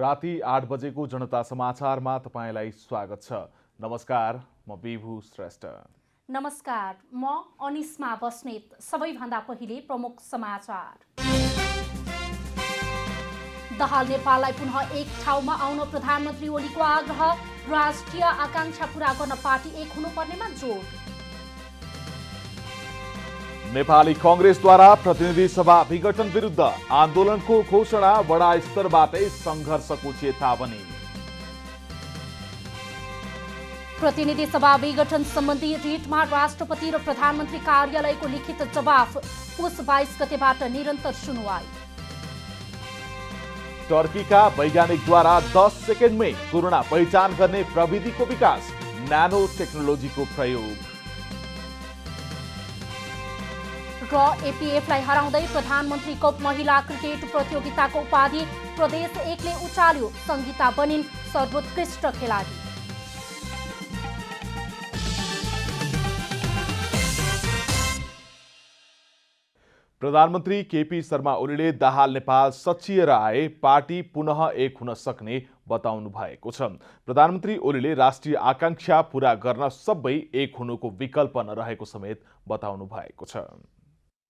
राति 8 बजेको जनता समाचारमा तपाईलाई स्वागत छ। नमस्कार, म विभु श्रेष्ठ। नमस्कार, म अनिस्मा बस्नेत। सबैभन्दा पहिले प्रमुख समाचार। दाहाल नेपाललाई पुनः एक ठाउँमा आउन प्रधानमन्त्री ओलीको आग्रह। राष्ट्रिय आकांक्षा पूरा गर्न पार्टी एक हुनुपर्नेमा जोड। नेपाली कांग्रेसद्वारा प्रतिनिधि सभा विघटन विरुद्ध आन्दोलनको घोषणा, बडा स्तरबाटै संघर्षको चेतावनी। प्रतिनिधि सभा विघटन सम्बन्धी रिटमा राष्ट्रपति र प्रधानमन्त्री कार्यालयको लिखित जवाफ। पुस 22 गतेबाट निरन्तर सुनवाई। टर्कीका वैज्ञानिकद्वारा 10 सेकेन्डमै कोरोना पहिचान गर्ने प्रविधिको विकास, नानो टेक्नोलोजीको प्रयोग। र एपीएफलाई हराउँदै प्रधानमन्त्री कप महिला क्रिकेट प्रतियोगिताको उपाधि प्रदेश 1ले उचाल्यो। संगीता बनिन् सर्वोत्कृष्ट खेलाडी। प्रधानमन्त्री केपी शर्मा ओलीले दाहाल नेपाल सचिएर आए पार्टी पुनः एक हुन सक्ने बताउनु भएको छ। प्रधानमन्त्री ओलीले राष्ट्रिय आकांक्षा पूरा गर्न सबै एक हुनुको विकल्प नरहेको समेत बताउनु भएको छ।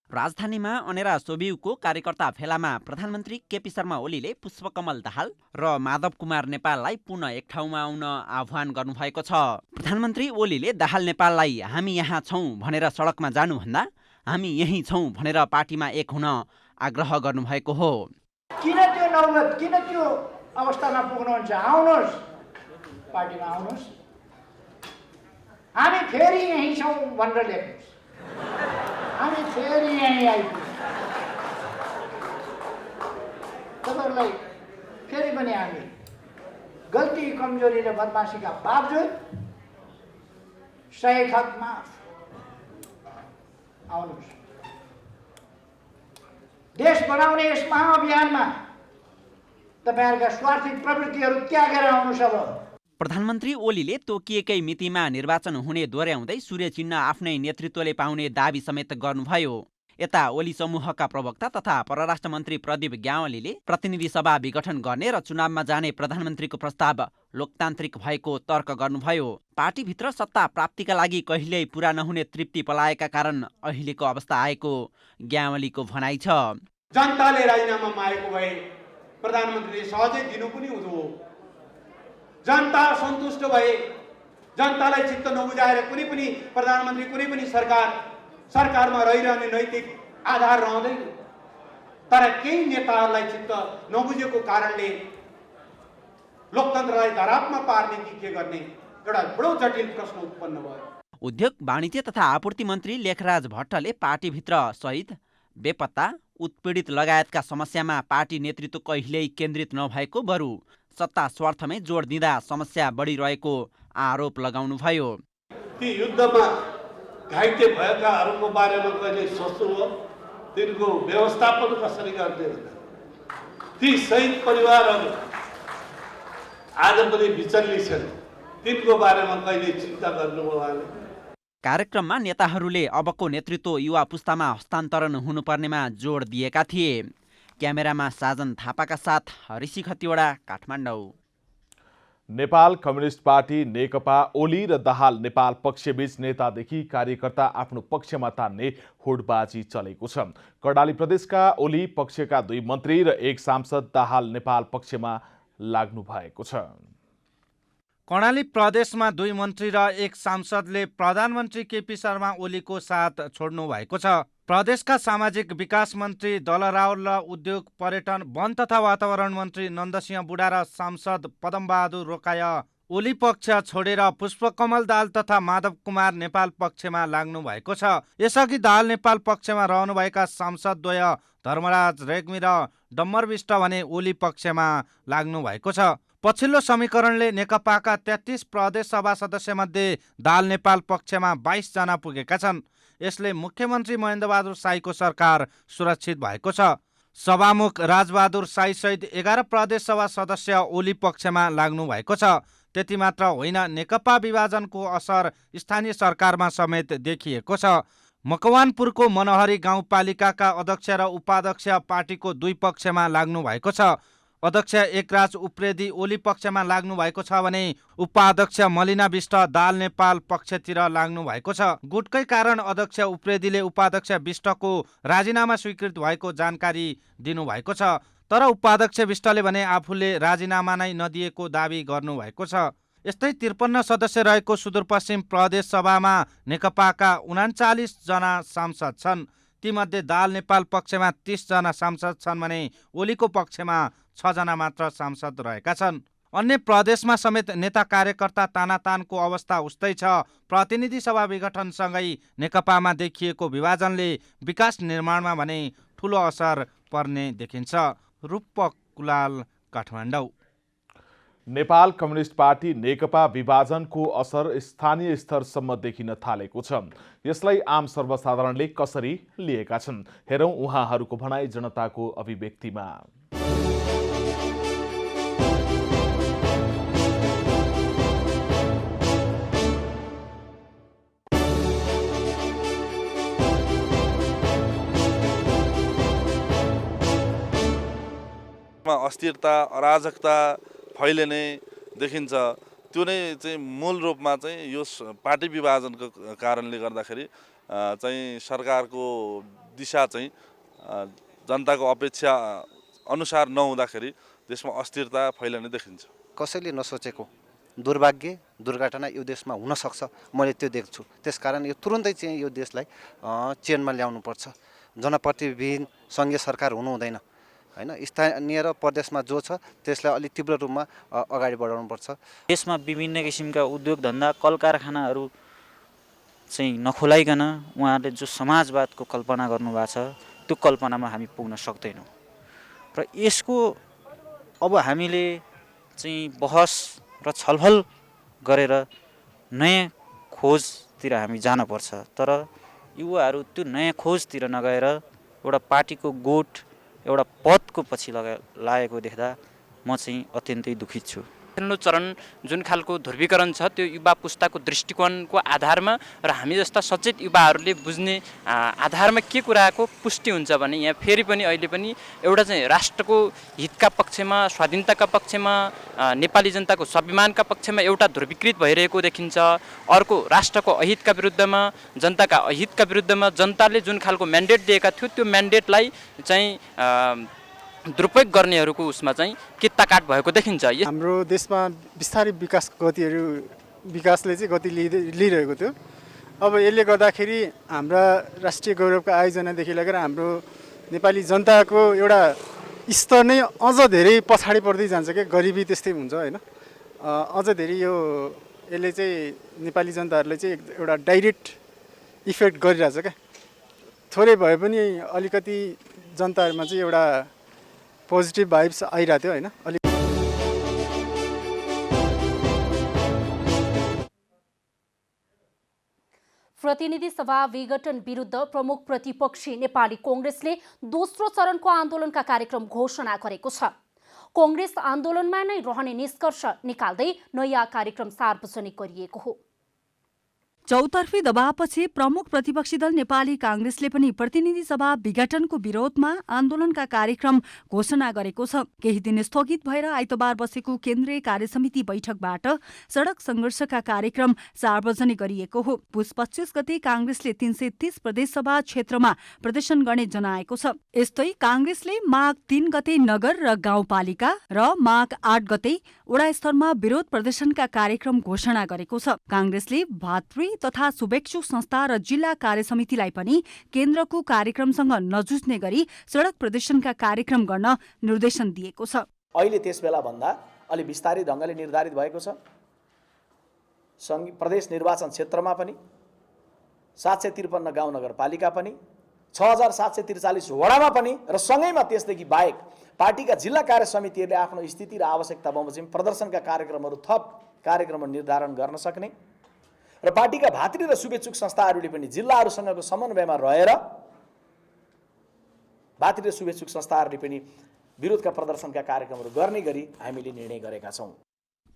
राजधानीमा अनेरा सोभियुको कार्यकर्ता फेलामा प्रधानमन्त्री केपी शर्मा ओलीले पुष्पकमल दाहाल र माधव कुमार नेपाललाई पुनः एक ठाउँमा आउन आह्वान गर्नुभएको छ। प्रधानमन्त्री ओलीले दाहाल नेपाललाई हामी यहाँ छौँ भनेर सडकमा जानुभन्दा हामी यहीँ छौँ भनेर पार्टीमा एक हुन आग्रह गर्नुभएको हो। किन त्यो नौबत, किन त्यो अवस्थामा पुग्नुहुन्छ? आउनुहोस्, पार्टीमा आउनुहोस्, हामी फेरि यहीँ छौँ भनेर लेख्नुहोस्। हामी फेरि यहीँ आइपुग्छौँ। तपाईँहरूलाई फेरि पनि हामी गल्ती, कमजोरी र बदमासीका बावजुद 100 खत माफ। आउनुहोस्, देश बनाउने यस महाअभियानमा तपाईँहरूका स्वार्थी प्रवृत्तिहरू त्यागेर आउनुहोस्। अब प्रधानमन्त्री ओलीले तोकिएकै मितिमा निर्वाचन हुने दोहोर्याउँदै सूर्य चिन्ह आफ्नै नेतृत्वले पाउने दाबी समेत गर्नुभयो। यता ओली समूहका प्रवक्ता तथा परराष्ट्र मन्त्री प्रदीप ग्यावालीले प्रतिनिधि सभा विघटन गर्ने र चुनावमा जाने प्रधानमन्त्रीको प्रस्ताव लोकतान्त्रिक भएको तर्क गर्नुभयो। पार्टीभित्र सत्ता प्राप्तिका लागि कहिल्यै पूरा नहुने तृप्ति पलाएका कारण अहिलेको अवस्था आएको ग्यावालीको भनाइ छ। जनताले राजीनामा मागेको भए प्रधानमन्त्रीले सहजै दिनु पनि हुँदो। जनता सन्तुष्ट भए, जनतालाई चित्त नबुझाएर कुनै पनि प्रधानमन्त्री, कुनै पनि सरकारमा रहिरहने नैतिक आधार रहँदैन। तर केही नेताहरूलाई चित्त नबुझेको कारणले लोकतन्त्रलाई धरापमा पार्ने कि के गर्ने एउटा बडो जटिल प्रश्न उत्पन्न भयो। उद्योग, वाणिज्य तथा आपूर्ति मन्त्री लेखराज भट्टले पार्टीभित्र शहीद, बेपत्ता, उत्पीडित लगायतका समस्यामा पार्टी नेतृत्व कहिल्यै केन्द्रित नभएको, बरु सत्ता स्वार्थमै जोड दिँदा समस्या बढिरहेको आरोप लगाउनुभयो। ती युद्धमा घाइते भएकाहरूको बारेमा कहिले सोच्नु हो? तिनको व्यवस्थापन कसरी गर्ने? ती शहीद परिवारहरू आज पनि विचल्ली छन्, तिनको बारेमा कहिले चिन्ता गर्नुभयो उहाँले? कार्यक्रममा नेताहरूले अबको नेतृत्व युवा पुस्तामा हस्तान्तरण हुनुपर्नेमा जोड दिएका थिए। क्यामेरामा साजन थापाका साथ ऋषि खतिवडा, काठमाडौँ। नेपाल कम्युनिस्ट पार्टी नेकपा ओली र दाहाल नेपाल पक्षबीच नेतादेखि कार्यकर्ता आफ्नो पक्षमा तान्ने हुडबाजी चलेको छ। कर्णाली प्रदेशका ओली पक्षका 2 मन्त्री र 1 सांसद दाहाल नेपाल पक्षमा लाग्नु भएको छ। कर्णाली प्रदेशमा 2 मन्त्री र 1 सांसदले प्रधानमन्त्री केपी शर्मा ओलीको साथ छोड्नु भएको छ। प्रदेशका सामाजिक विकास मन्त्री दलरावल र उद्योग, पर्यटन, वन तथा वातावरण मन्त्री नन्दसिंह बुढा र सांसद पदमबहादुर रोकाय ओली पक्ष छोडेर पुष्पकमल दाहाल तथा माधव कुमार नेपाल पक्षमा लाग्नु भएको छ। यसअघि दाहाल नेपाल पक्षमा रहनुभएका सांसदद्वय धर्मराज रेग्मी र डम्बर विष्ट भने ओली पक्षमा लाग्नु भएको छ। पछिल्लो समीकरणले नेकपाका 33 प्रदेश सभा सदस्यमध्ये दाहाल नेपाल पक्षमा 22 जना पुगेका छन्। यसले मुख्यमन्त्री महेन्द्रबहादुर शाहीको सरकार सुरक्षित भएको छ। सभामुख राजबहादुर शाही सहित 11 प्रदेश सभा सदस्य ओली पक्षमा लाग्नु भएको छ। त्यति मात्र होइन, नेकपा विभाजनको असर स्थानीय सरकारमा समेत देखिएको छ। मकवानपुरको मनोहरी गाउँपालिकाका अध्यक्ष र उपाध्यक्ष पार्टीको 2 पक्षमा लाग्नु भएको छ। अध्यक्ष एकराज उप्रेती ओली पक्षमा लाग्नु भएको छ भने उपाध्यक्ष मलिना विष्ट दाल नेपाल पक्षतिर लाग्नु भएको छ। गुटकै कारण अध्यक्ष उप्रेतीले उपाध्यक्ष विष्टको राजीनामा स्वीकृत भएको जानकारी दिनुभएको छ। तर उपाध्यक्ष विष्टले भने आफूले राजीनामा नै नदिएको दावी गर्नुभएको छ। यस्तै 53 सदस्य रहेको सुदूरपश्चिम प्रदेश सभामा नेकपाका 39 जना सांसद छन्। तीमध्ये दाल नेपाल पक्षमा 30 जना सांसद छन् भने ओलीको पक्षमा 6 जना मात्र सांसद रहेका छन्। अन्य प्रदेशमा समेत नेता कार्यकर्ता तानातानको अवस्था उस्तै छ। प्रतिनिधि सभा विघटनसँगै नेकपामा देखिएको विभाजनले विकास निर्माणमा भने ठूलो असर पर्ने देखिन्छ। रूपक कुलाल, काठमाडौँ। नेपाल कम्युनिस्ट पार्टी नेकपा विभाजनको असर स्थानीय स्तरसम्म देखिन थालेको छ। यसलाई आम सर्वसाधारणले कसरी लिएका छन्? हेरौँ उहाँहरूको भनाइ जनताको अभिव्यक्तिमा। अस्थिरता अराजकता फैलिने देखिन्छ। त्यो नै चाहिँ मूल रूपमा चाहिँ यो पार्टी विभाजनको कारणले गर्दाखेरि चाहिँ सरकारको दिशा चाहिँ जनताको अपेक्षा अनुसार नहुँदाखेरि देशमा अस्थिरता फैलिने देखिन्छ। कसैले नसोचेको दुर्भाग्य दुर्घटना यो देशमा हुन सक्छ, मैले त्यो देख्छु। त्यसकारण यो तुरुन्तै चाहिँ यो देशलाई चेनमा ल्याउनुपर्छ। जनप्रतिनिधिविहीन सङ्घीय सरकार हुनु हुँदैन हैन। स्थानीय र प्रदेशमा जो छ त्यसलाई अलि तीव्र रूपमा अगाडि बढाउनुपर्छ। देशमा विभिन्न किसिमका उद्योग धन्दा कल कारखानाहरू चाहिँ नखोलाइकन उहाँहरूले जो समाजवादको कल्पना गर्नुभएको छ त्यो कल्पनामा हामी पुग्न सक्दैनौँ र यसको अब हामीले चाहिँ बहस र छलफल गरेर नयाँ खोजतिर हामी जानुपर्छ। तर युवाहरू त्यो नयाँ खोजतिर नगएर एउटा पार्टीको गोठ एउटा पदको पछि लागेको देख्दा म चाहिँ अत्यन्तै दुखित छु। पछिल्लो चरण जुन खालको ध्रुवीकरण छ त्यो युवा पुस्ताको दृष्टिकोणको आधारमा र हामी जस्ता सचेत युवाहरूले बुझ्ने आधारमा के कुराको पुष्टि हुन्छ भने यहाँ फेरि पनि अहिले पनि एउटा चाहिँ राष्ट्रको हितका पक्षमा, स्वाधीनताका पक्षमा, नेपाली जनताको स्वाभिमानका पक्षमा एउटा ध्रुवीकृत भइरहेको देखिन्छ। अर्को राष्ट्रको अहितका विरुद्धमा, जनताका अहितका विरुद्धमा जनताले जुन खालको म्यान्डेट दिएका थियो त्यो म्यान्डेटलाई चाहिँ दुरुपयोग गर्नेहरूको उसमा चाहिँ कित्ताकाट भएको देखिन्छ। हाम्रो देशमा बिस्तारै विकासले चाहिँ गति लिइरहेको थियो। अब यसले गर्दाखेरि हाम्रा राष्ट्रिय गौरवका आयोजनादेखि लगेर हाम्रो नेपाली जनताको एउटा स्तर नै अझ धेरै पछाडि पर्दै जान्छ क्या। गरिबी त्यस्तै हुन्छ होइन। अझ धेरै यसले चाहिँ नेपाली जनताहरूलाई चाहिँ एउटा डाइरेक्ट इफेक्ट गरिरहेछ क्या। थोरै भए पनि अलिकति जनताहरूमा चाहिँ एउटा पोजिटिभ भाइब्स आइरहेको थियो होइन। प्रतिनिधि सभा विघटन विरुद्ध प्रमुख प्रतिपक्षी नेपाली कांग्रेसले दोस्रो चरणको आन्दोलनका कार्यक्रम घोषणा गरेको छ। कांग्रेस आन्दोलनमा नै रहने निष्कर्ष निकाल्दै नयाँ कार्यक्रम सार्वजनिक गरिएको हो। चौतर्फी दबावपछि प्रमुख प्रतिपक्षी दल नेपाली कांग्रेसले पनि प्रतिनिधि सभा विघटनको विरोधमा आन्दोलनका कार्यक्रम घोषणा गरेको छ। केही दिन स्थगित भएर आइतबार बसेको केन्द्रीय कार्यसमिति बैठकबाट सडक संघर्षका कार्यक्रम सार्वजनिक गरिएको हो। पुस 25 गते कांग्रेसले 330 प्रदेशसभा क्षेत्रमा प्रदर्शन गर्ने जनाएको छ। यस्तै कांग्रेसले माघ 3 गते नगर र गाउँपालिका र माघ 8 गते वडा स्तरमा विरोध प्रदर्शनका कार्यक्रम घोषणा गरेको छ। कांग्रेसले भातृ तथा शुभेच्छु संस्था र जिल्ला कार्यसमितिलाई पनि केन्द्रको कार्यक्रमसँग नजुझ्ने गरी सडक प्रदर्शनका कार्यक्रम गर्न निर्देशन दिएको छ। अहिले त्यस बेला भन्दा अलि विस्तारित ढङ्गले निर्धारित भएको छ। प्रदेश निर्वाचन क्षेत्रमा पनि 753 गाउँ नगरपालिका पनि 6743 वडामा पनि र सँगैमा त्यसदेखि बाहेक पार्टीका जिल्ला कार्य समितिहरूले आफ्नो स्थिति र आवश्यकता बमोजिम प्रदर्शनका कार्यक्रमहरू थप कार्यक्रम निर्धारण गर्न सक्ने र पार्टीका भातृ र शुभेच्छुक संस्थाहरूले पनि जिल्लाहरूसँगको समन्वयमा रहेर भातृ र शुभेच्छुक संस्थाहरूले पनि विरोधका प्रदर्शनका कार्यक्रमहरू गर्ने गरी हामीले निर्णय गरेका छौँ।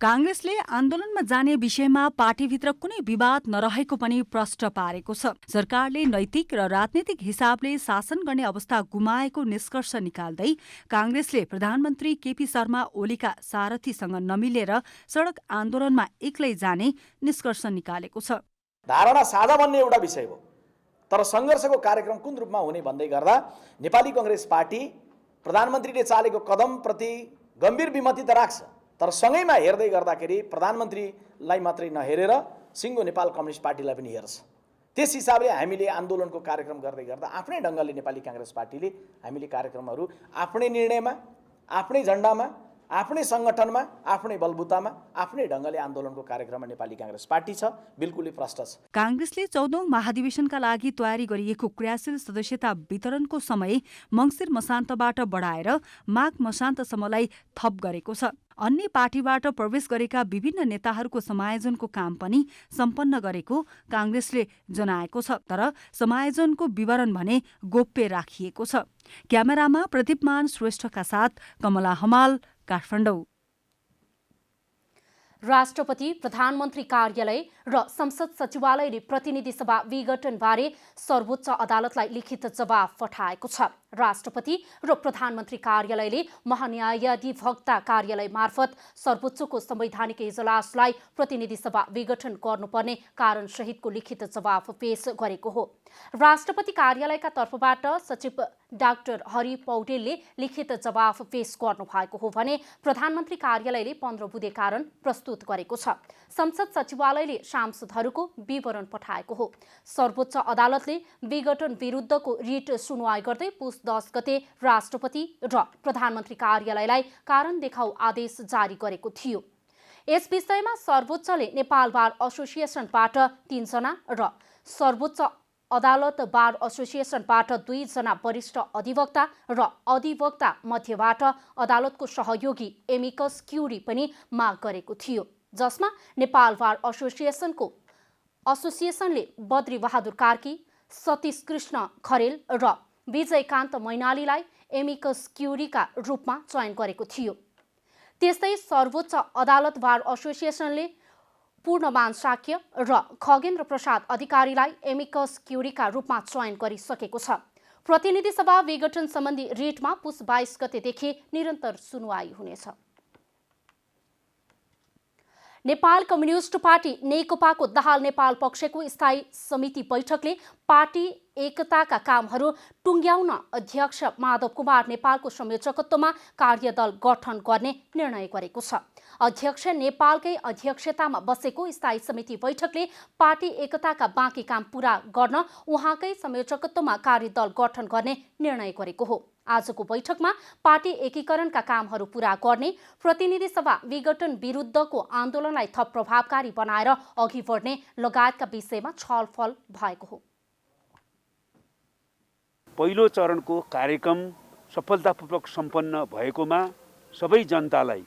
काङ्ग्रेसले आन्दोलनमा जाने विषयमा पार्टीभित्र कुनै विवाद नरहेको पनि प्रष्ट पारेको छ। सरकारले नैतिक र राजनीतिक हिसाबले शासन गर्ने अवस्था गुमाएको निष्कर्ष निकाल्दै काङ्ग्रेसले प्रधानमन्त्री केपी शर्मा ओलीका सारथीसँग नमिलेर सडक आन्दोलनमा एक्लै जाने निष्कर्ष निकालेको छ। धारणा साझा भन्ने एउटा विषय हो, तर सङ्घर्षको कार्यक्रम कुन रूपमा हुने भन्दै गर्दा नेपाली काङ्ग्रेस पार्टी प्रधानमन्त्रीले चालेको कदमप्रति गम्भीर विमति त राख्छ, तर सँगैमा हेर्दै गर्दाखेरि प्रधानमन्त्रीलाई मात्रै नहेरेर सिङ्गो नेपाल कम्युनिस्ट पार्टीलाई पनि हेर्छ। त्यस हिसाबले हामीले आन्दोलनको कार्यक्रम गर्दै गर्दा आफ्नै ढङ्गले नेपाली काङ्ग्रेस पार्टीले हामीले कार्यक्रमहरू आफ्नै निर्णयमा, आफ्नै झन्डामा, आफ्नै सङ्गठनमा, आफ्नै बलबुतामा, आफ्नै ढङ्गले आन्दोलनको कार्यक्रममा नेपाली काङ्ग्रेस पार्टी छ, बिल्कुलै प्रष्ट छ। काङ्ग्रेसले 14औं महाधिवेशनका लागि तयारी गरिएको क्रियाशील सदस्यता वितरणको समय मङ्सिर मसान्तबाट बढाएर माघ मसान्तसम्मलाई थप गरेको छ। अन्य पार्टीबाट प्रवेश गरेका विभिन्न नेताहरूको समायोजनको काम पनि सम्पन्न गरेको काङ्ग्रेसले जनाएको छ, तर समायोजनको विवरण भने गोप्य राखिएको छ। क्यामेरामा प्रदीपमान श्रेष्ठका साथ कमला हमाल, काठमाडौँ। राष्ट्रपति, प्रधानमन्त्री कार्यालय र संसद सचिवालयले प्रतिनिधि सभा विघटनबारे सर्वोच्च अदालतलाई लिखित जवाफ पठाएको छ। राष्ट्रपति र प्रधानमन्त्री कार्यालयले महान्यायाधिवक्ता कार्यालय मार्फत सर्वोच्चको संवैधानिक इजलासलाई प्रतिनिधि सभा विघटन गर्नुपर्ने कारणसहितको लिखित जवाफ पेश गरेको हो। राष्ट्रपति कार्यालयका तर्फबाट सचिव डाक्टर हरि पौडेलले लिखित जवाफ पेश गर्नुभएको हो भने प्रधानमन्त्री कार्यालयले 15 बुँदे कारण प्रस्तुत गरेको छ। संसद सचिवालयले सांसदहरूको विवरण पठाएको हो। सर्वोच्च अदालतले विघटन विरुद्धको रिट सुनवाई गर्दै पुस 10 गते राष्ट्रपति र प्रधानमन्त्री कार्यालयलाई कारण देखाउ आदेश जारी गरेको थियो। यस विषयमा सर्वोच्चले नेपाल बार एसोसिएसनबाट 3 जना र सर्वोच्च अदालत बार एसोसिएसनबाट 2 जना वरिष्ठ अधिवक्ता र अधिवक्ता मध्येबाट अदालतको सहयोगी एमिकस क्युरी पनि माग गरेको थियो, जसमा नेपाल बार एसोसिएसनले बद्री बहादुर कार्की, सतीश कृष्ण खरेल र विजयकान्त मैनालीलाई एमिकस क्युरीका रूपमा चयन गरेको थियो। त्यस्तै सर्वोच्च अदालत बार एसोसिएसनले पूर्णमान साक्य र खगेन्द्र प्रसाद अधिकारीलाई एमिकस क्युरीका रूपमा चयन गरिसकेको छ। प्रतिनिधि सभा विघटन सम्बन्धी रिटमा पुस 22 गतेदेखि निरन्तर सुनवाई हुनेछ। नेपाल कम्युनिस्ट पार्टी नेकपाको दाहाल नेपाल पक्षको स्थायी समिति बैठकले पार्टी एकताका कामहरू टुङ्ग्याउन अध्यक्ष माधव कुमार नेपालको संयोजकत्वमा कार्यदल गठन गर्ने निर्णय गरेको छ। अध्यक्ष नेपालकै अध्यक्षतामा बसेको स्थायी समिति बैठकले पार्टी एकताका बाँकी काम पूरा गर्न उहाँकै संयोजकत्वमा कार्यदल गठन गर्ने निर्णय गरेको हो। आजको बैठकमा पार्टी एकीकरणका कामहरू पूरा गर्ने, प्रतिनिधि सभा विघटन विरुद्धको आन्दोलनलाई थप प्रभावकारी बनाएर अघि बढ्ने लगायतका विषयमा छलफल भएको हो। पहिलो चरणको कार्यक्रम सफलतापूर्वक सम्पन्न भएकोमा सबै जनतालाई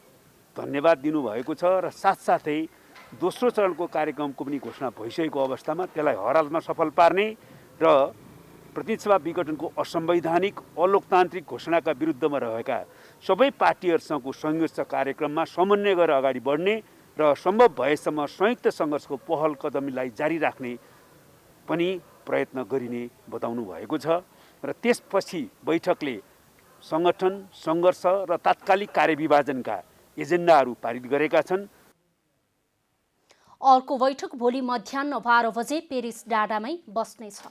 धन्यवाद दिनुभएको छ र साथसाथै दोस्रो चरणको कार्यक्रमको पनि घोषणा भइसकेको अवस्थामा त्यसलाई हरालमा सफल पार्ने र प्रतिनिधि सभा विघटनको असंवैधानिक अलोकतान्त्रिक घोषणाका विरुद्धमा रहेका सबै पार्टीहरूसँगको संघर्ष कार्यक्रममा समन्वय गरेर अगाडि बढ्ने र सम्भव भएसम्म संयुक्त सङ्घर्षको पहल कदमीलाई जारी राख्ने पनि प्रयत्न गरिने बताउनु भएको छ र त्यसपछि बैठकले सङ्गठन, सङ्घर्ष र तात्कालिक कार्यविभाजनका एजेन्डाहरू पारित गरेका छन्। अर्को बैठक भोलि मध्याह्न 12 बजे पेरिस डाँडामै बस्नेछ।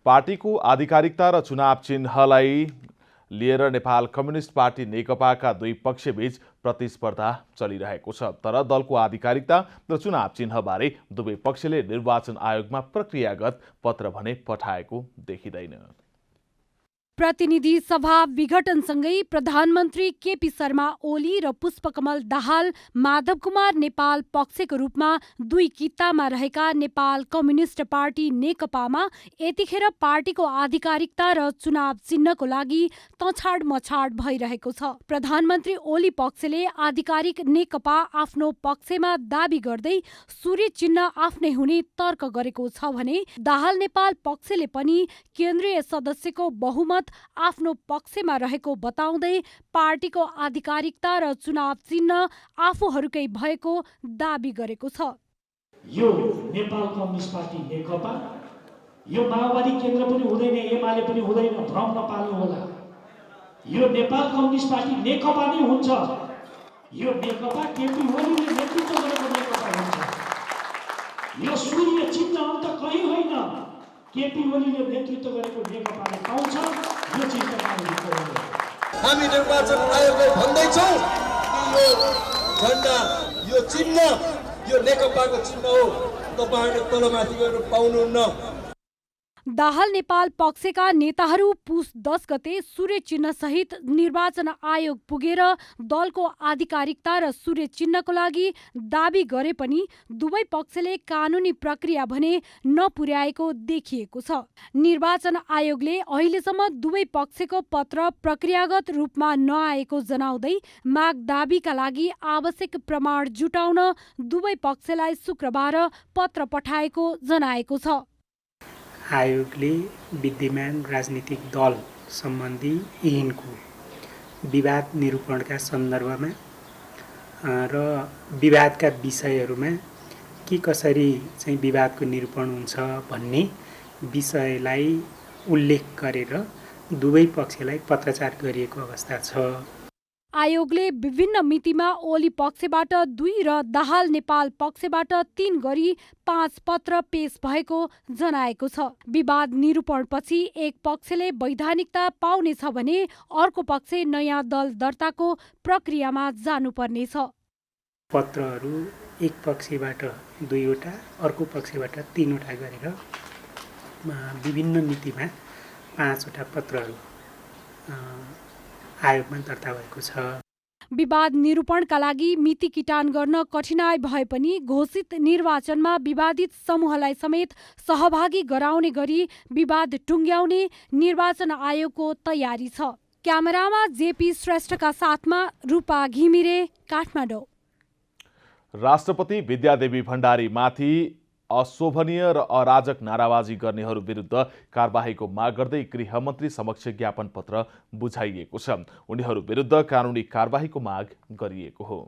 पार्टीको आधिकारिकता र चुनाव चिन्हलाई लिएर नेपाल कम्युनिस्ट पार्टी नेकपाका दुई पक्षबीच प्रतिस्पर्धा चलिरहेको छ, तर दलको आधिकारिकता र चुनाव चिन्हबारे दुवै पक्षले निर्वाचन आयोगमा प्रक्रियागत पत्र भने पठाएको देखिँदैन। प्रतिनिधि सभा विघटनसँगै प्रधानमन्त्री केपी शर्मा ओली र पुष्पकमल दाहाल माधव कुमार नेपाल पक्षको रूपमा दुई कित्तामा रहेका नेपाल कम्युनिस्ट पार्टी नेकपामा यतिखेर पार्टीको आधिकारिकता र चुनाव चिन्हको लागि तछाड मछाड भइरहेको छ। प्रधानमन्त्री ओली पक्षले आधिकारिक नेकपा आफ्नो पक्षमा दाबी गर्दै सूर्य चिन्ह आफ्नै हुने तर्क गरेको छ भने दाहाल नेपाल पक्षले पनि केन्द्रीय सदस्यको बहुमत समेत आफ्नो पक्षमा रहेको बताउँदै पार्टीको आधिकारिकता र चुनाव चिन्ह आफूहरूकै भएको दाबी गरेको छ। यो नेपाल कम्युनिस्ट पार्टी नेकपा, यो माओवादी केन्द्र पनि हुँदैन, एमाले पनि हुँदैन, भ्रम नपाल्नु होला। यो नेपाल कम्युनिस्ट पार्टी नेकपा नै हुन्छ। यो नेकपा केपी ओलीले नेतृत्व गरेको नेकपा हुन्छ। यो सूर्य चिन्ह अन्त कहीँ होइन, केपी ओलीले नेतृत्व गरेको नेकपाले पाउँछ। यो चिन्ह हामी निर्वाचन आयोगलाई भन्दैछौँ कि यो झन्डा, यो चिन्ह, यो नेकपाको चिन्ह हो, तपाईँहरूले तलमाथि गरेर पाउनुहुन्न। दाहाल नेपाल पक्षका नेताहरू पुस 10 गते सूर्य चिन्ह सहित निर्वाचन आयोग पुगेर दलको आधिकारिकता र सूर्य चिन्हको लागि दाबी गरे पनि दुवै पक्षले कानुनी प्रक्रिया भने नपुर्याएको देखिएको छ। निर्वाचन आयोगले अहिलेसम्म दुवै पक्षको पत्र प्रक्रियागत रूपमा नआएको जनाउँदै माग दाबीका लागि आवश्यक प्रमाण जुटाउन दुवै पक्षलाई शुक्रबार पत्र पठाएको जनाएको छ। आयोगले विद्यमान राजनीतिक दल सम्बन्धी ऐनको विवाद निरूपणका सन्दर्भमा र विवादका विषयहरूमा के कसरी चाहिँ विवादको निरूपण हुन्छ भन्ने विषयलाई उल्लेख गरेर दुवै पक्षलाई पत्रचार गरिएको अवस्था छ। आयोगले विभिन्न मितिमा ओली पक्षबाट 2 र दाहाल नेपाल पक्षबाट 3 गरी 5 पत्र पेश भएको जनाएको छ। विवाद निरूपणपछि एक पक्षले वैधानिकता पाउनेछ भने अर्को पक्ष नयाँ दल दर्ताको प्रक्रियामा जानुपर्नेछ। पत्रहरू एक पक्षबाट 2 वटा, अर्को पक्षबाट 3 वटा गरेर विभिन्न मितिमा 5 वटा पत्रहरू आयोगमा दर्ता भएको छ। विवाद निरूपणका लागि मिति किटान गर्न कठिनाई भए पनि घोषित निर्वाचनमा विवादित समूहलाई समेत सहभागी गराउने गरी विवाद टुङ्ग्याउने निर्वाचन आयोगको तयारी छ। क्यामेरामा जेपी श्रेष्ठका साथमा रूपा घिमिरे, काठमाडौँ। राष्ट्रपति विद्यादेवी भण्डारीमाथि अशोभनीय र अराजक नाराबाजी गर्नेहरू विरुद्ध कारबाहीको माग गर्दै गृहमन्त्री समक्ष ज्ञापन पत्र बुझाइएको छ। उनीहरू विरुद्ध कानुनी कारबाहीको माग गरिएको हो।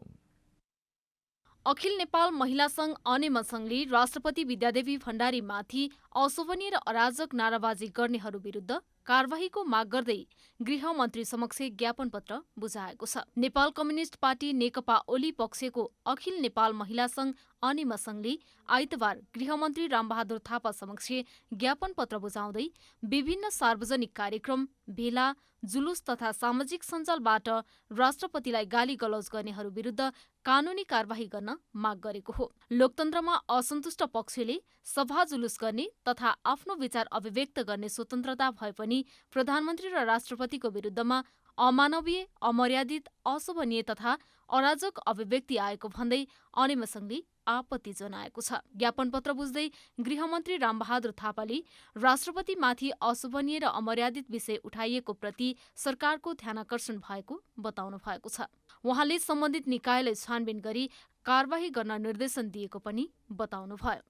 अखिल नेपाल महिला संघ अनेम संघले राष्ट्रपति विद्यादेवी भण्डारीमाथि अशोभनीय र अराजक नाराबाजी गर्नेहरू विरुद्ध कारबाहीको माग गर्दै गृहमन्त्री समक्ष ज्ञापन पत्र बुझाएको छ। नेपाल कम्युनिस्ट पार्टी नेकपा ओली पक्षको अखिल नेपाल महिला संघ अनेम संघले आइतबार गृहमन्त्री रामबहादुर थापा समक्ष ज्ञापन पत्र बुझाउँदै विभिन्न सार्वजनिक कार्यक्रम, भेला, जुलुस तथा सामाजिक सञ्जालबाट राष्ट्रपतिलाई गाली गलौज गर्नेहरू विरुद्ध कानुनी कारबाही गर्न माग गरेको हो। लोकतन्त्रमा असन्तुष्ट पक्षले सभा जुलुस गर्ने तथा आफ्नो विचार अभिव्यक्त गर्ने स्वतन्त्रता भए पनि प्रधानमन्त्री र राष्ट्रपतिको विरुद्धमा अमानवीय, अमर्यादित, अशोभनीय तथा अराजक अभिव्यक्ति आएको भन्दै अनेम संघले आपत्ति जनाएको छ। ज्ञापन पत्र बुझ्दै गृहमन्त्री रामबहादुर थापाले राष्ट्रपतिमाथि अशोभनीय र अमर्यादित विषय उठाइएको प्रति सरकारको ध्यानाकर्षण भएको बताउनु भएको छ। उहाँले सम्बन्धित निकायलाई छानबिन गरी कारबाही गर्न निर्देशन दिएको पनि बताउनुभयो।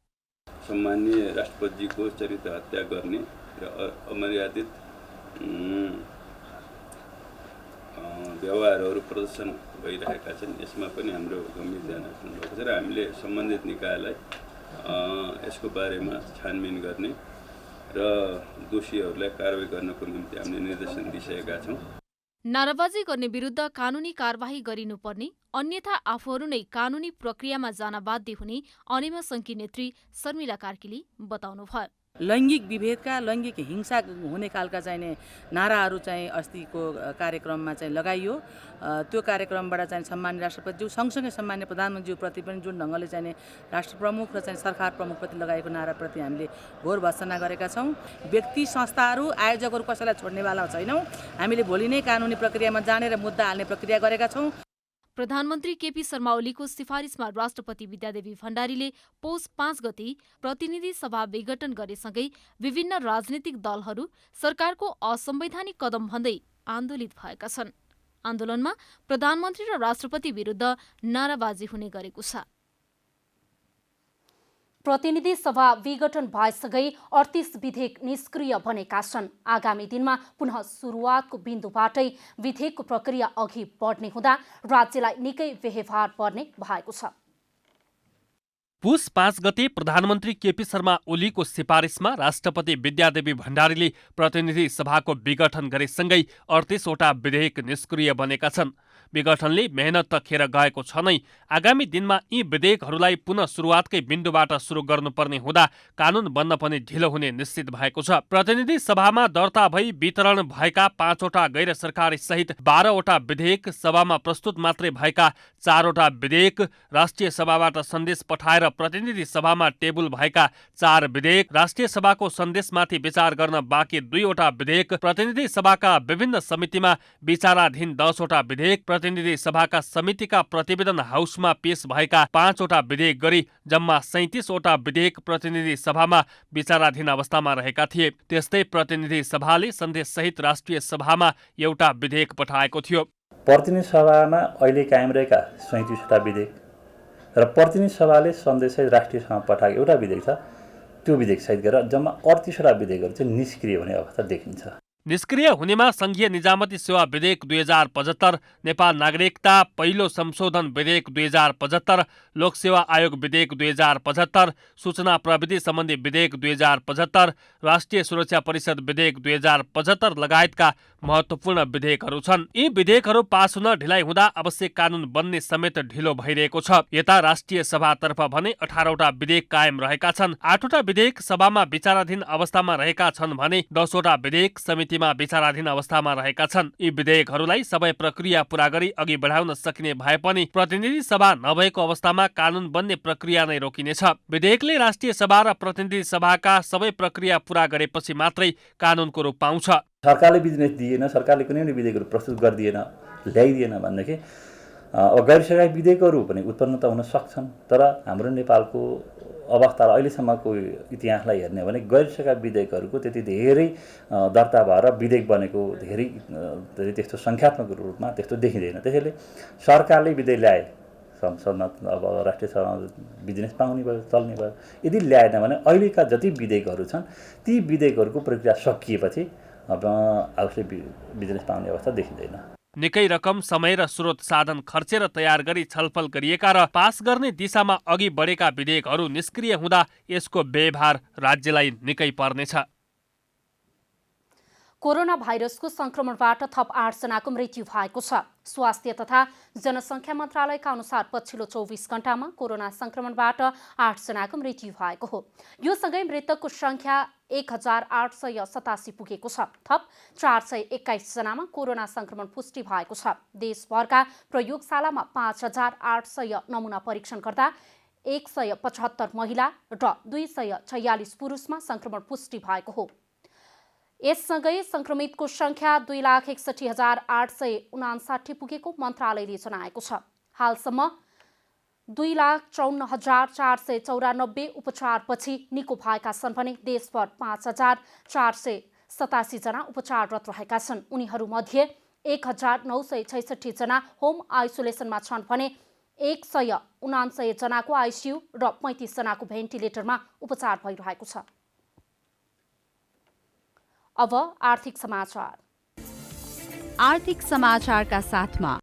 सम्माननीय राष्ट्रपतिजीको चरित्र हत्या गर्ने र अमर्यादित व्यवहारहरू प्रदर्शन भइरहेका छन्। यसमा पनि हाम्रो गम्भीर ध्यान राख्नु भएको छ र हामीले सम्बन्धित निकायलाई यसको बारेमा छानबिन गर्ने र दोषीहरूलाई कारबाही गर्नको निम्ति हामीले निर्देशन दिइसकेका छौँ। नाराबाजी गर्ने विरुद्ध कानुनी कारबाही गरिनुपर्ने, अन्यथा आफूहरू नै कानुनी प्रक्रियामा जान बाध्य हुने अनेम सङ्घकी नेत्री शर्मिला कार्कीले बताउनुभयो। लैङ्गिक विभेदका, लैङ्गिक हिंसा हुने खालका चाहिने नाराहरू चाहिँ अस्तिको कार्यक्रममा चाहिँ लगाइयो। त्यो कार्यक्रमबाट चाहिँ सम्मान्य राष्ट्रपतिज्यू सँगसँगै सम्मान्य प्रधानमन्त्रीज्यूप्रति पनि जुन ढङ्गले चाहिँ राष्ट्रप्रमुख र चाहिँ सरकार प्रमुखप्रति लगाएको नाराप्रति हामीले घोर भर्त्सना गरेका छौँ। व्यक्ति, संस्थाहरू, आयोजकहरू कसैलाई छोड्नेवाला छैनौँ। हामीले भोलि नै कानुनी प्रक्रियामा जाने र मुद्दा हाल्ने प्रक्रिया गरेका छौँ। प्रधानमन्त्री केपी शर्मा ओलीको सिफारिसमा राष्ट्रपति विद्यादेवी भण्डारीले पौष 5 गते प्रतिनिधि सभा विघटन गरेसँगै विभिन्न राजनीतिक दलहरू सरकारको असंवैधानिक कदम भन्दै आन्दोलित भएका छन्। आन्दोलनमा प्रधानमन्त्री र राष्ट्रपति विरुद्ध नाराबाजी हुने गरेको छ। प्रतिनिधि सभा विघटन भएसँगै 38 विधेयक निष्क्रिय बनेका छन्। आगामी दिनमा पुनः सुरुवातको बिन्दुबाटै विधेयकको प्रक्रिया अघि बढ्ने हुँदा राज्यलाई निकै व्यवहार पर्ने भएको छ। पुस 5 गते प्रधानमन्त्री केपी शर्मा ओलीको सिफारिसमा राष्ट्रपति विद्यादेवी भण्डारीले प्रतिनिधि सभाको विघटन गरेसँगै 38 वटा विधेयक निष्क्रिय बनेका छन्। विघटनले मेहनत त खेर गएको छ नै, आगामी दिनमा यी विधेयकहरूलाई पुनः सुरुवातकै बिन्दुबाट सुरु गर्नुपर्ने हुँदा कानून बन्न पनि ढिलो हुने निश्चित भएको छ। प्रतिनिधि सभामा दर्ता भई वितरण भएका 5 वटा गैर सरकारी सहित 12 वटा विधेयक, सभामा प्रस्तुत मात्रै भएका 4 वटा विधेयक, राष्ट्रिय सभाबाट सन्देश पठाएर प्रतिनिधि सभामा टेबुल भएका 4 विधेयक, राष्ट्रिय सभाको सन्देशमाथि विचार गर्न बाँकी 2 वटा विधेयक, प्रतिनिधि सभाका विभिन्न समितिमा विचाराधीन 10 वटा विधेयक, प्रतिनिधि सभाका समितिका प्रतिवेदन हाउसमा पेश भएका 5 वटा विधेयक गरी जम्मा 37 वटा विधेयक प्रतिनिधि सभामा विचाराधीन अवस्थामा रहेका थिए। त्यस्तै प्रतिनिधि सभाले सन्देशसहित राष्ट्रिय सभामा एउटा विधेयक पठाएको थियो। प्रतिनिधि सभामा अहिले कायम रहेका 37 वटा विधेयक र प्रतिनिधि सभाले सन्देशसहित राष्ट्रिय सभामा पठाएको एउटा विधेयक छ, त्यो विधेयक सहित गरेर जम्मा 38 वटा विधेयकहरू चाहिँ निष्क्रिय हुने अवस्था देखिन्छ। निष्क्रिय हुनेमा संघीय निजामती सेवा विधेयक 2075, नेपाल नागरिकता पहिलो संशोधन विधेयक 2075, लोकसेवा आयोग विधेयक 2075, सूचना प्रविधि सम्बन्धी विधेयक 2075, राष्ट्रिय सुरक्षा परिषद विधेयक 2075 लगायतका महत्त्वपूर्ण विधेयकहरू छन्। यी विधेयकहरू पास हुन ढिलाइ हुँदा आवश्यक कानून बन्ने समेत ढिलो भइरहेको छ। यता राष्ट्रिय सभातर्फ भने 18 वटा विधेयक कायम रहेका छन्। 8 वटा विधेयक सभामा विचाराधीन अवस्थामा रहेका छन् भने 10 वटा विधेयक समितिमा विचाराधीन अवस्थामा रहेका छन्। यी विधेयकहरूलाई सबै प्रक्रिया पूरा गरी अघि बढाउन सकिने भए पनि प्रतिनिधि सभा नभएको अवस्थामा कानून बन्ने प्रक्रिया नै रोकिनेछ। विधेयकले राष्ट्रिय सभा र प्रतिनिधि सभाका सबै प्रक्रिया पूरा गरेपछि मात्रै कानूनको रूप पाउँछ। सरकारले बिजनेस दिएन, सरकारले कुनै पनि विधेयकहरू प्रस्तुत गरिदिएन, ल्याइदिएन भनेदेखि अब गैर सरकारी विधेयकहरू पनि उत्पन्न त हुन सक्छन्, तर हाम्रो नेपालको अवस्था र अहिलेसम्मको इतिहासलाई हेर्ने हो भने गैर सरकारी विधेयकहरूको त्यति धेरै दर्ता भएर विधेयक बनेको धेरै त्यस्तो सङ्ख्यात्मक रूपमा त्यस्तो देखिँदैन। त्यसैले सरकारले विधेयक ल्याए, संसदमा अब राष्ट्रिय सभामा बिजनेस पाउने भयो, चल्ने भयो। यदि ल्याएन भने अहिलेका जति विधेयकहरू छन् ती विधेयकहरूको प्रक्रिया सकिएपछि अब हाउसले बिजनेस पाउने अवस्था देखिँदैन। निकै रकम, समय र स्रोत साधन खर्चेर तयार गरी छलफल गरिएका र पास गर्ने दिशामा अघि बढेका विधेयकहरू निष्क्रिय हुँदा यसको व्यवहार राज्यलाई निकै पर्नेछ। कोरोना भाइरसको संक्रमणबाट थप 8 जनाको मृत्यु भएको छ। स्वास्थ्य तथा जनसङ्ख्या मन्त्रालयका अनुसार पछिल्लो 24 घण्टामा कोरोना संक्रमणबाट 8 जनाको मृत्यु भएको हो। यो सँगै मृतकको संख्या 1887 पुगेको छ। थप 421 जनामा कोरोना संक्रमण पुष्टि भएको छ। देशभरका प्रयोगशालामा 5800 नमुना परीक्षण गर्दा 175 महिला र 246 पुरुषमा संक्रमण पुष्टि भएको हो। यससँगै संक्रमितको संख्या 2,61,859 पुगेको मन्त्रालयले जनाएको छ। हालसम्म 2,54,494 उपचारपछि निको भएका छन् भने देशभर 5,487 जना उपचाररत रहेका छन्। उनीहरूमध्ये 1,966 जना होम आइसोलेसनमा छन् भने 179 जनाको आइसियु र 35 जनाको भेन्टिलेटरमा उपचार भइरहेको छ। अब आर्थिक समाचार। आर्थिक समाचारका साथमा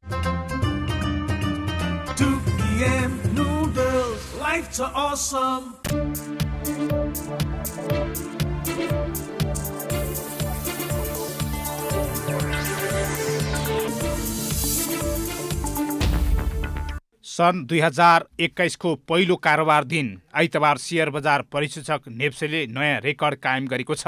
सन् 2021 को पहिलो कारोबार दिन आइतबार शेयर बजार परिसूचक नेप्सेले नयाँ रेकर्ड कायम गरेको छ।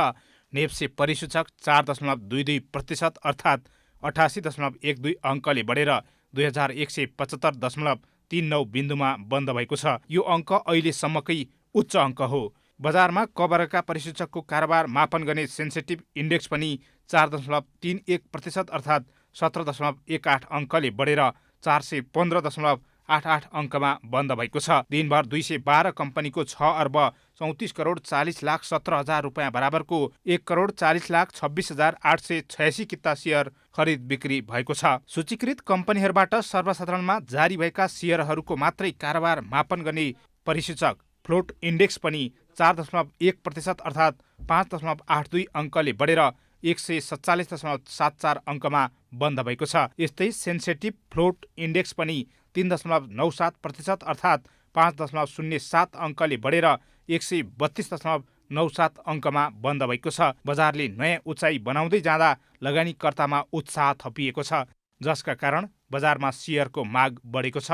नेप्से परिसूचक 4.22% अर्थात् 88.12 अङ्कले बढेर 2175.39 बिन्दुमा बन्द भएको छ। यो अङ्क अहिलेसम्मकै उच्च अङ्क हो। बजारमा कबरका परिसूचकको कारोबार मापन गर्ने सेन्सिटिभ इन्डेक्स पनि 4.31% अर्थात् 17.18 अङ्कले बढेर 415.88 अङ्कमा बन्द भएको छ। दिनभर 212 कम्पनीको 6,34,40,17,000 रुपियाँ बराबरको 1,40,26,886 किता सेयर खरिद बिक्री भएको छ। सूचीकृत कम्पनीहरूबाट सर्वसाधारणमा जारी भएका सेयरहरूको मात्रै कारोबार मापन गर्ने परिसूचक फ्लोट इन्डेक्स पनि 4.1% अर्थात् 5.82 अङ्कले बढेर 147.74 अङ्कमा बन्द भएको छ। यस्तै सेन्सेटिभ फ्लोट इन्डेक्स पनि 3.97% अर्थात् 5.07 अङ्कले बढेर 132.97 अङ्कमा बन्द भएको छ। बजारले नयाँ उचाइ बनाउँदै जाँदा लगानीकर्तामा उत्साह थपिएको छ, जसका कारण बजारमा सेयरको माग बढेको छ।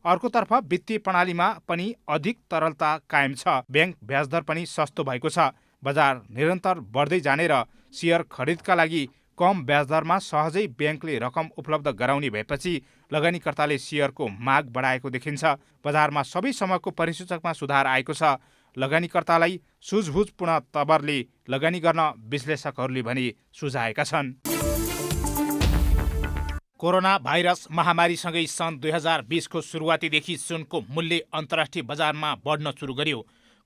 अर्कोतर्फ वित्तीय प्रणालीमा पनि अधिक तरलता कायम छ। ब्याङ्क ब्याजदर पनि सस्तो भएको छ। बजार निरन्तर बढ्दै जाने र सेयर खरिदका लागि कम ब्याजदरमा सहजै ब्याङ्कले रकम उपलब्ध गराउने भएपछि लगानीकर्ताले सेयरको माग बढाएको देखिन्छ। बजारमा सबै समयको परिसूचकमा सुधार आएको छ। लगानीकर्तालाई सुझबुझपूर्ण तवरले लगानी गर्न विश्लेषकहरूले भने सुझाएका छन्। कोरोना भाइरस महामारीसँगै सन् 2020 को सुरुवातीदेखि सुनको मूल्य अन्तर्राष्ट्रिय बजारमा बढ्न सुरु गर्यो।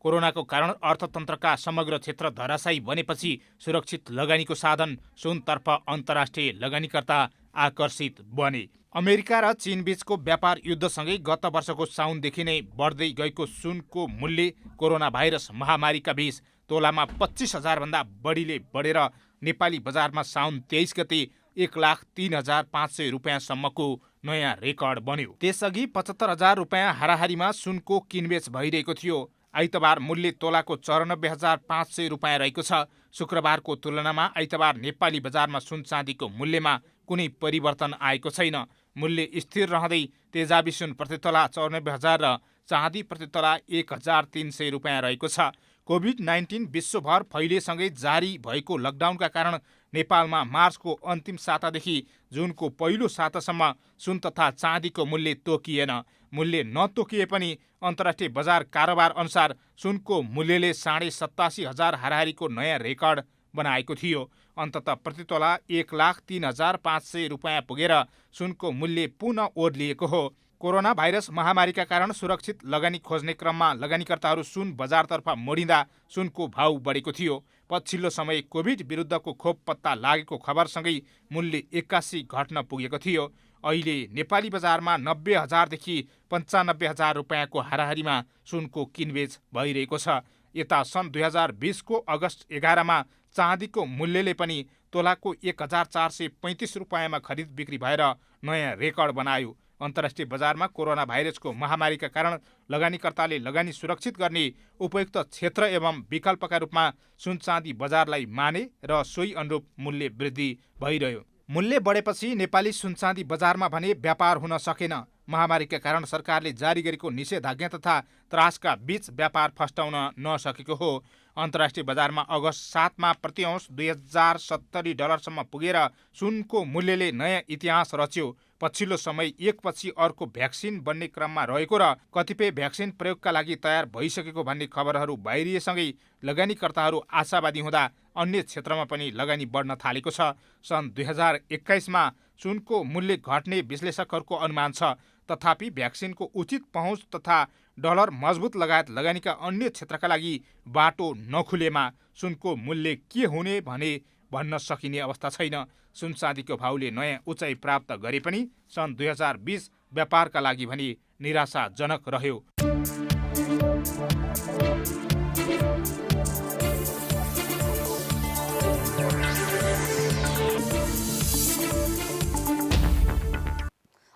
कोरोनाको कारण अर्थतन्त्रका समग्र क्षेत्र धराशायी बनेपछि सुरक्षित लगानीको साधन सुनतर्फ अन्तर्राष्ट्रिय लगानीकर्ता आकर्षित बने। अमेरिका र चीनबीचको व्यापार युद्धसँगै गत वर्षको साउनदेखि नै बढ्दै गएको सुनको मूल्य कोरोना भाइरस महामारीका बीच तोलामा 25,000 भन्दा बढीले बढेर नेपाली बजारमा साउन 23 गते 1,03,500 रुपियाँसम्मको नयाँ रेकर्ड बन्यो। त्यसअघि 75,000 रुपियाँ हाराहारीमा सुनको किनबेच भइरहेको थियो। आइतबार मूल्य तोलाको 94,500 रुपियाँ रहेको छ। शुक्रबारको तुलनामा आइतबार नेपाली बजारमा सुन चाँदीको मूल्यमा कुनै परिवर्तन आएको छैन। मूल्य स्थिर रहँदै तेजाबी सुन प्रति तोला 94,000 र चाँदी प्रति तोला 1,300 रुपियाँ रहेको छ। कोभिड-19 विश्वभर फैलिएसँगै जारी भएको लकडाउनका कारण नेपालमा मार्चको अन्तिम सातादेखि जुनको पहिलो सातासम्म सुन तथा चाँदीको मूल्य तोकिएन। मूल्य नतोकिए पनि अन्तर्राष्ट्रिय बजार कारोबार अनुसार सुनको मूल्यले 87,500 हाराहारीको नयाँ रेकर्ड बनाएको थियो। अन्ततः प्रति तोला 1,03,500 रुपियाँ पुगेर सुनको मूल्य पुनः ओर्लिएको हो। कोरोना भाइरस महामारीका कारण सुरक्षित लगानी खोज्ने क्रममा लगानीकर्ताहरू सुन बजारतर्फ मोडिँदा सुनको भाउ बढेको थियो। पछिल्लो समय कोभिड विरुद्धको खोप पत्ता लागेको खबरसँगै मूल्य 81 घट्न पुगेको थियो। अहिले नेपाली बजारमा 90,000 देखि 95,000 रुपियाँको हाराहारीमा सुनको किनबेच भइरहेको छ। यता सन् 2020 को अगस्त 11 मा चाँदीको मूल्यले पनि तोलाको 1,435 रुपियाँमा खरिद बिक्री भएर नयाँ रेकर्ड बनायो। अन्तर्राष्ट्रिय बजारमा कोरोना भाइरसको महामारीका कारण लगानीकर्ताले लगानी सुरक्षित गर्ने उपयुक्त क्षेत्र एवं विकल्पका रूपमा सुन चाँदी बजारलाई माने र सोही अनुरूप मूल्य वृद्धि भइरह्यो। मूल्य बढेपछि नेपाली सुन चाँदी बजारमा भने व्यापार हुन सकेन। महामारीका कारण सरकारले जारी गरेको निषेधाज्ञा तथा त्रासका बीच व्यापार फस्टाउन नसकेको हो। अन्तर्राष्ट्रिय बजारमा अगस्त 7 मा प्रति औंस $2,070 पुगेर सुनको मूल्यले नयाँ इतिहास रच्यो। पछिल्लो समय एकपछि अर्को भ्याक्सिन बन्ने क्रममा रहेको र कतिपय भ्याक्सिन प्रयोगका लागि तयार भइसकेको भन्ने खबरहरू बाहिरिएसँगै लगानीकर्ताहरू आशावादी हुँदा अन्य क्षेत्रमा पनि लगानी बढ्न थालेको छ। सन् 2021 मा सुनको मूल्य घट्ने विश्लेषकहरूको अनुमान छ। तथापि भ्याक्सिनको उचित पहुँच तथा डलर मजबुत लगायत लगानीका अन्य क्षेत्रका लागि बाटो नखुलेमा सुनको मूल्य के हुने भने भन्न सकिने अवस्था छैन। सुन चाँदीको भाउले नयाँ उचाइ प्राप्त गरे पनि सन् 2020 व्यापारका लागि भने निराशाजनक रह्यो।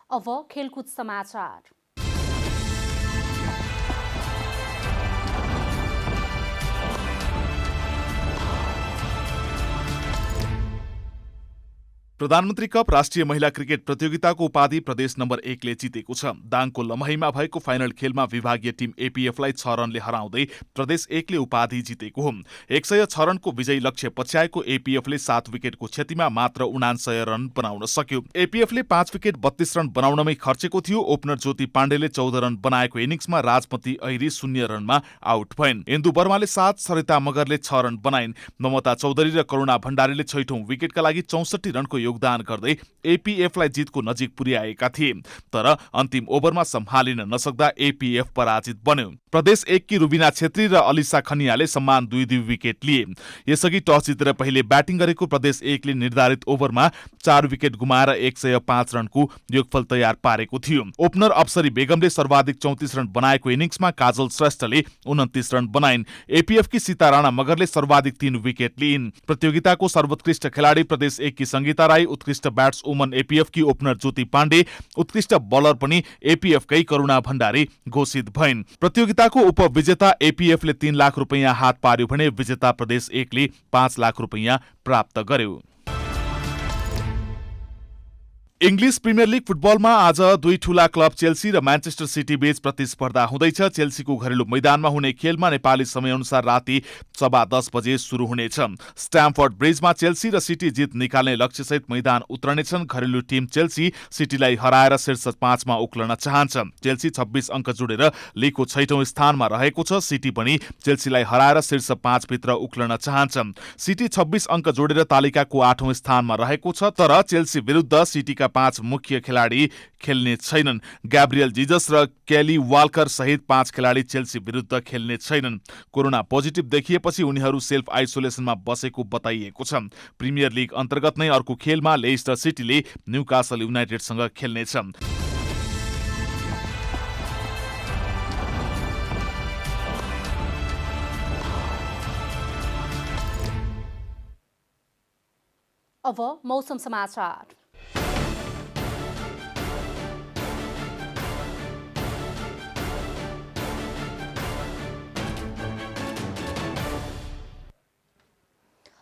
अब खेलकुद समाचार। प्रधानमन्त्री कप राष्ट्रिय महिला क्रिकेट प्रतियोगिताको उपाधि प्रदेश नम्बर 1 ले जितेको छ। दाङको लमहीमा भएको फाइनल खेलमा विभागीय टिम एपीएफलाई 6 रनले हराउँदै प्रदेश 1 ले उपाधि जितेको हो। 106 रनको विजयी लक्ष्य पछ्याएको एपीएफले 7 विकेटको क्षतिमा मात्र 79 रन बनाउन सक्यो। एपीएफले 5 विकेट 32 रन बनाउनमै खर्चेको थियो। ओपनर ज्योति पाण्डेले 14 रन बनाएको इनिङ्समा राजमती ऐरी 0 रनमा आउट भइन्। इन्दु वर्माले 7, सरिता मगरले 6 रन बनाइन्। ममता चौधरी र करुणा भण्डारीले 6औं विकेटका लागि 64 रनको योगदान गर्दै एपीएफलाई जितको नजिक पुर्याएका थिए। तर अन्तिम ओभरमा सम्हालिन नसक्दा एपीएफ पराजित बन्यो। प्रदेश 1 की रुबिना छेत्री र अलिसा खनियाले सम्मान 2-2 विकेट लिए। यसअघि टस जितेर पहिले ब्याटिङ गरेको प्रदेश 1 ले निर्धारित ओभरमा 4 विकेट गुमाएर 105 रनको योगफल तयार पारेको थियो। ओपनर अप्सरी बेगमले सर्वाधिक 34 रन बनाएको इनिङ्समा काजल श्रेष्ठले 29 रन बनाइन्। एपीएफकी सीता राणा मगरले सर्वाधिक 3 विकेट लिइन्। प्रतियोगिताको सर्वोत्कृष्ट खेलाडी प्रदेश 1 की संगीता राई, उत्कृष्ट ब्याट्सवुमन एपीएफकी ओपनर ज्योति पाण्डे, उत्कृष्ट बलर पनि एपीएफकै करुणा भण्डारी घोषित भइन्। प्रतियोगिताको उपविजेता एपीएफले 3 लाख रुपैयाँ हात पार्यो भने विजेता प्रदेश 1 ले 5 लाख रुपैयाँ प्राप्त गर्यो। इङ्ग्लिस प्रिमियर लिग फुटबलमा आज दुई ठूला क्लब चेल्सी र म्यान्चेस्टर सिटी बीच प्रतिस्पर्धा हुँदैछ। चेल्सीको घरेलु मैदानमा हुने खेलमा नेपाली समयअनुसार राति 10:15 बजे सुरु हुनेछ। स्ट्यामफोर्ड ब्रिजमा चेल्सी र सिटी जित निकाल्ने लक्ष्यसहित मैदान उत्रनेछन्। घरेलु टिम चेल्सी सिटीलाई हराएर शीर्ष 5 मा उक्लन चाहन्छ। चेल्सी 26 अङ्क जोडेर लिगको 6औं स्थानमा रहेको छ। सिटी पनि चेल्सीलाई हराएर शीर्ष 5 भित्र उक्लन चाहन्छ। सिटी 26 अङ्क जोडेर तालिकाको 8औं स्थानमा रहेको छ, तर चेल्सी विरुद्ध सिटीका 5 मुख्य खेलाडी खेल्ने छैनन्। ग्याब्रियल जिजस र केली वाल्कर सहित 5 खेलाडी चेल्सी विरुद्ध खेल्ने छैनन्। कोरोना पोजिटिभ देखिएपछि उनीहरू सेल्फ आइसोलेसनमा बसेको बताइएको छ। प्रिमियर लिग अन्तर्गत नै अर्को खेलमा लेस्टर सिटीले न्युकासल युनाइटेडसँग खेल्नेछ। अब मौसम समाचार।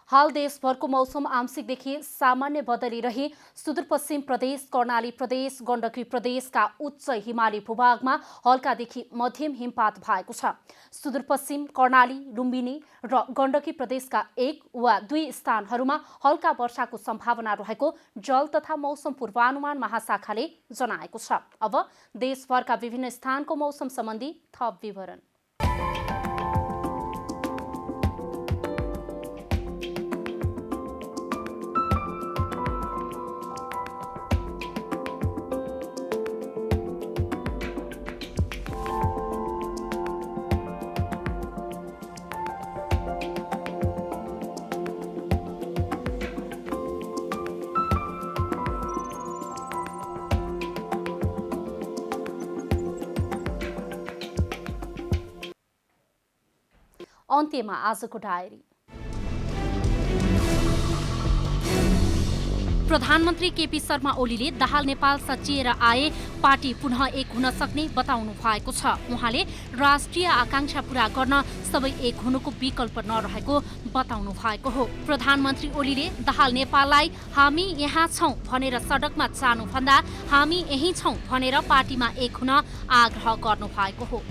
हाल देशभरको मौसम आंशिकदेखि सामान्य बदलिरही सुदूरपश्चिम प्रदेश, कर्णाली प्रदेश, गण्डकी प्रदेशका उच्च हिमाली भूभागमा हल्कादेखि मध्यम हिमपात भएको छ। सुदूरपश्चिम, कर्णाली, लुम्बिनी र गण्डकी प्रदेशका 1 वा 2 स्थानहरूमा हल्का वर्षाको सम्भावना रहेको जल तथा मौसम पूर्वानुमान महाशाखाले जनाएको छ। अब देशभरका विभिन्न स्थानको मौसम सम्बन्धी थप विवरण। अन्त्यमा आजको डायरी। प्रधानमन्त्री केपी शर्मा ओलीले दाहाल नेपाल सचिएर आए पार्टी पुनः एक हुन सक्ने बताउनु भएको छ। उहाँले राष्ट्रिय आकांक्षा पूरा गर्न सबै एक हुनुको विकल्प नरहेको बताउनु भएको हो। प्रधानमन्त्री ओलीले दाहाल नेपाललाई हामी यहाँ छौं भनेर सडकमा जानुभन्दा हामी यही छौं भनेर पार्टीमा एक हुन आग्रह गर्नु भएको हो।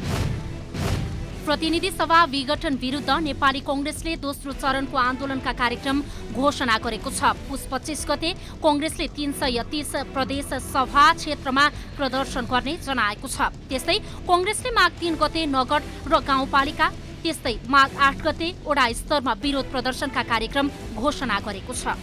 प्रतिनिधि सभा विघटन विरुद्ध नेपाली कांग्रेसले दोस्रो चरणको आन्दोलनका कार्यक्रम घोषणा गरेको छ। पुस 25 गते कांग्रेसले 330 प्रदेश सभा क्षेत्रमा प्रदर्शन गर्ने जनाएको छ। त्यस्तै कांग्रेसले माघ 3 गते नगर र गाउँपालिका, त्यस्तै माघ 8 गते वडा स्तरमा विरोध प्रदर्शनका कार्यक्रम घोषणा गरेको छ।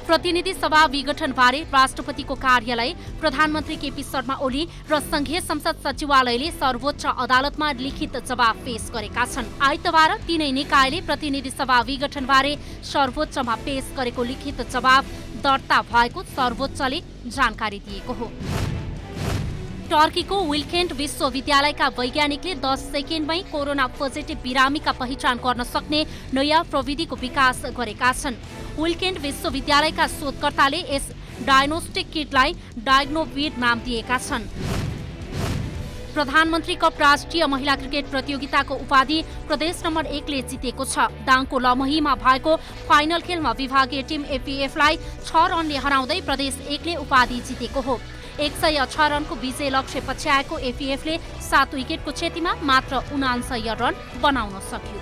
प्रतिनिधि सभा विघटनबारे राष्ट्रपतिको कार्यालय, प्रधानमन्त्री केपी शर्मा ओली र संघीय संसद सचिवालयले सर्वोच्च अदालतमा लिखित जवाब पेश गरेका छन्। आइतबार तीनै निकायले प्रतिनिधि सभा विघटनबारे सर्वोच्चमा पेश गरेको लिखित जवाब दर्ता भएको सर्वोच्चले जानकारी दिएको हो। टर्कीको विल्केन्ड विश्वविद्यालयका वैज्ञानिकले 10 सेकेन्डमै कोरोना पोजिटिभ बिरामीका पहिचान गर्न सक्ने नयाँ प्रविधिको विकास गरेका छन्। विल्केन्ड विश्वविद्यालयका शोधकर्ताले यस डायग्नोस्टिक किटलाई डायग्नोभिड नाम दिएका छन्। प्रधानमन्त्री कप राष्ट्रिय महिला क्रिकेट प्रतियोगिताको उपाधि प्रदेश नम्बर 1 ले जितेको छ। दाङको लमहीमा भएको फाइनल खेलमा विभागीय टिम एपीएफलाई 6 रनले हराउँदै प्रदेश 1 ले उपाधि जितेको हो। 106 रनको विजय लक्ष्य पछ्याएको एपीएफले 7 विकेटको क्षतिमा मात्र 79 रन बनाउन सक्यो।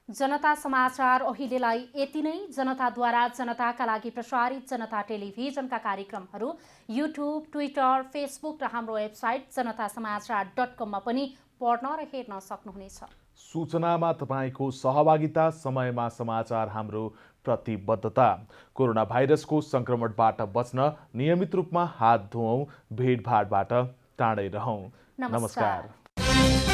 जनता समाचार अहिलेलाई यति नै। जनताद्वारा जनताका लागि प्रसारित जनता टेलिभिजनका कार्यक्रमहरू युट्युब, ट्विटर, फेसबुक र हाम्रो वेबसाइट जनतासमाचार.com मा पनि पढ्न र हेर्न सक्नुहुनेछ। सूचनामा तपाईँको सहभागिता, समयमा समाचार हाम्रो प्रतिबद्धता। कोरोना भाइरसको संक्रमणबाट बच्न नियमित रूपमा हात धुऔं, भिडभाडबाट टाढै रहौं। नमस्कार।